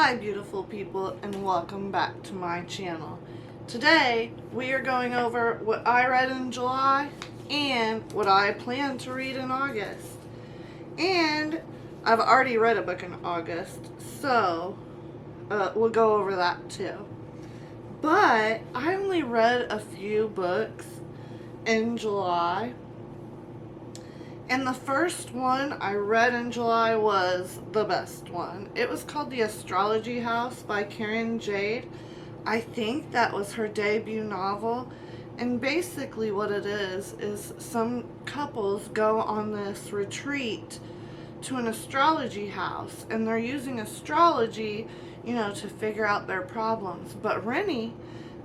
Hi beautiful people, and welcome back to my channel. Today we are going over what I read in July and what I plan to read in August. And I've already read a book in August, so we'll go over that too. But I only read a few books in July. And the first one I read in July was the best one. It was called The Astrology House by Carinn Jade. I think that was her debut novel. And basically what it is some couples go on this retreat to an astrology house. And they're using astrology, to figure out their problems. But Rennie,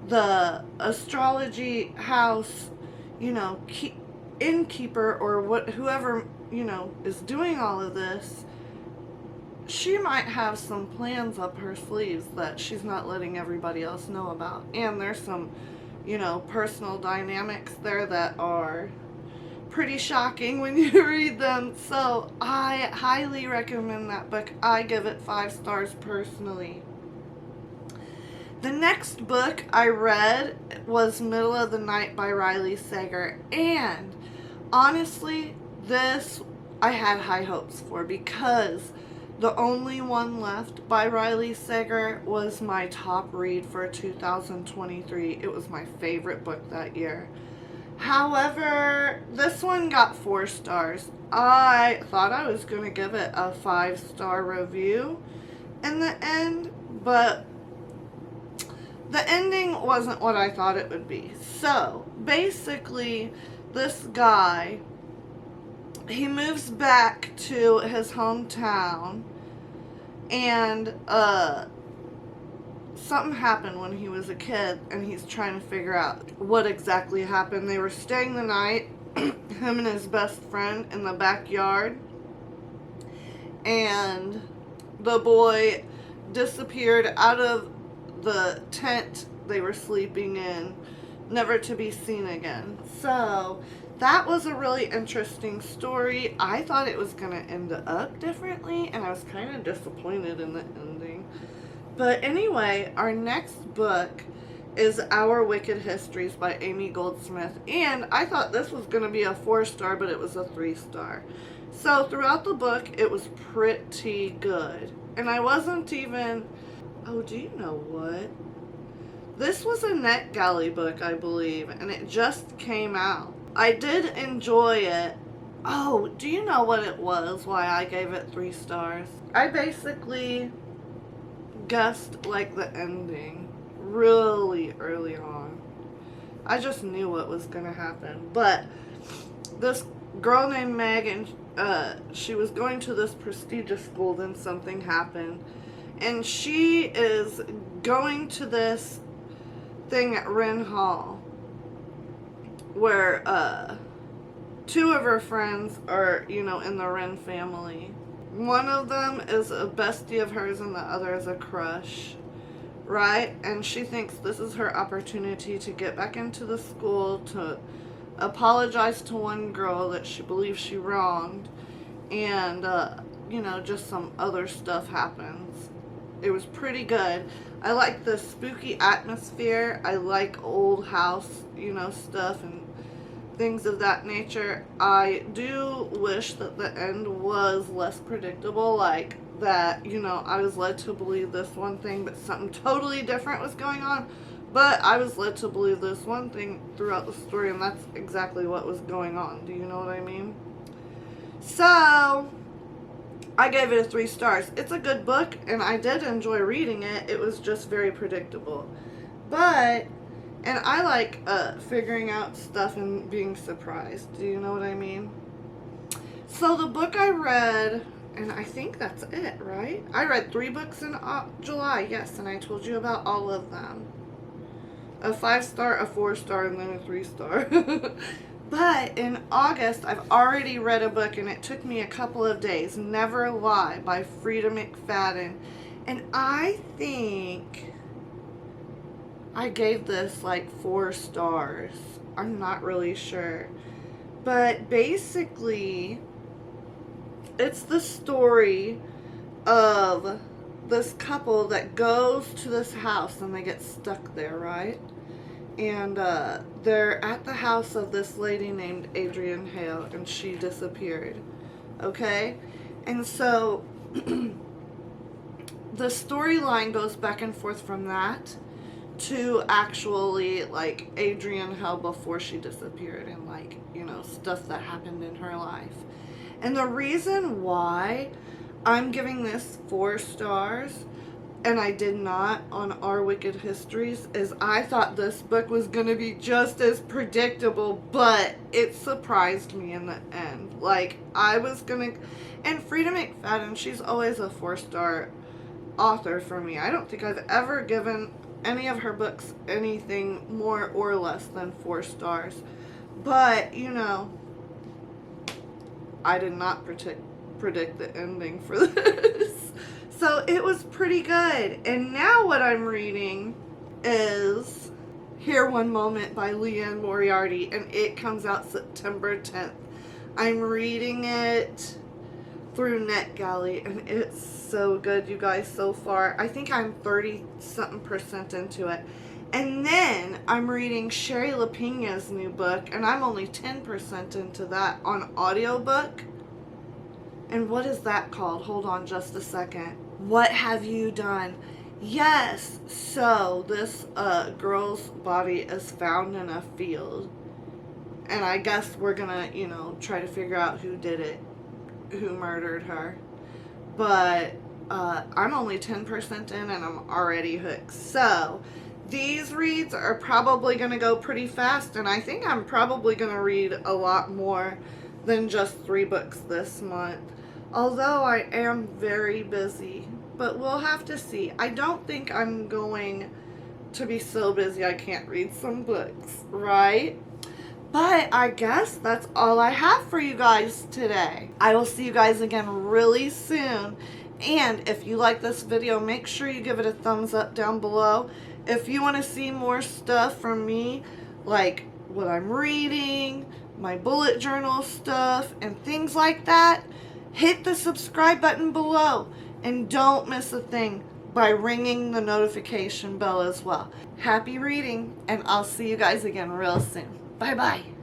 the astrology house, innkeeper or whoever is doing all of this, she might have some plans up her sleeves that she's not letting everybody else know about. And there's some personal dynamics there that are pretty shocking when you read them. So I highly recommend that book. I give it 5 stars personally. The next book I read was Middle of the Night by Riley Sager, and honestly, this I had high hopes for because the only one left by Riley Sager was my top read for 2023. It was my favorite book that year. However, this one got 4 stars. I thought I was going to give it a 5-star review in the end, but the ending wasn't what I thought it would be. So, basically, this guy, he moves back to his hometown, and something happened when he was a kid, and he's trying to figure out what exactly happened. They were staying the night, him and his best friend, in the backyard, and the boy disappeared out of the tent they were sleeping in, never to be seen again. So that was a really interesting story. I thought it was going to end up differently, and I was kind of disappointed in the ending. But anyway, our next book is Our Wicked Histories by Amy Goldsmith, and I thought this was going to be a 4-star, but it was a 3-star. So throughout the book, it was pretty good. And I wasn't even... Oh, do you know what? This was a NetGalley book, I believe, and it just came out. I did enjoy it. Oh, do you know what it was, why I gave it 3 stars? I basically guessed, like, the ending really early on. I just knew what was going to happen. But this girl named Megan, she was going to this prestigious school, then something happened. And she is going to this thing at Wren Hall where 2 of her friends are, in the Wren family. One of them is a bestie of hers and the other is a crush, right? And she thinks this is her opportunity to get back into the school, to apologize to one girl that she believes she wronged, and, just some other stuff happens. It was pretty good. I like the spooky atmosphere. I like old house, stuff and things of that nature. I do wish that the end was less predictable, like that, I was led to believe this one thing, but something totally different was going on. But I was led to believe this one thing throughout the story, and that's exactly what was going on. Do you know what I mean? So I gave it a 3 stars. It's a good book, and I did enjoy reading it. It was just very predictable. And I like figuring out stuff and being surprised. Do you know what I mean? So the book I read, and I think that's it, right? I read 3 books in July, yes, and I told you about all of them. A 5-star, a 4-star, and then a 3-star. But in August, I've already read a book, and it took me a couple of days. Never Lie by Freida McFadden. And I think I gave this like 4 stars. I'm not really sure. But basically, it's the story of this couple that goes to this house and they get stuck there, right? And they're at the house of this lady named Adrienne Hale, and she disappeared. Okay? And so the storyline goes back and forth from that to actually, like, Adrienne Hale before she disappeared, and, like, you know, stuff that happened in her life. And the reason why I'm giving this 4 stars, and I did not on Our Wicked Histories, is I thought this book was going to be just as predictable, but it surprised me in the end. Like, I was going to... And Freida McFadden, she's always a 4-star author for me. I don't think I've ever given any of her books anything more or less than 4 stars. But, you know, I did not predict the ending for this. So it was pretty good. And now what I'm reading is Here One Moment by Liane Moriarty, and it comes out September 10th. I'm reading it through NetGalley, and it's so good, you guys, so far. I think I'm 30-something% into it. And then I'm reading Shari Lapena's new book, and I'm only 10% into that on audiobook. And what is that called? Hold on just a second. What Have You Done? Yes, so this girl's body is found in a field. And I guess we're gonna, you know, try to figure out who did it, who murdered her. But I'm only 10% in and I'm already hooked. So these reads are probably going to go pretty fast, and I think I'm probably going to read a lot more than just 3 books this month. Although I am very busy, but we'll have to see. I don't think I'm going to be so busy I can't read some books, right? But I guess that's all I have for you guys today. I will see you guys again really soon. And if you like this video, make sure you give it a thumbs up down below. If you want to see more stuff from me, like what I'm reading, my bullet journal stuff, and things like that, hit the subscribe button below. And don't miss a thing by ringing the notification bell as well. Happy reading, and I'll see you guys again real soon. Bye-bye.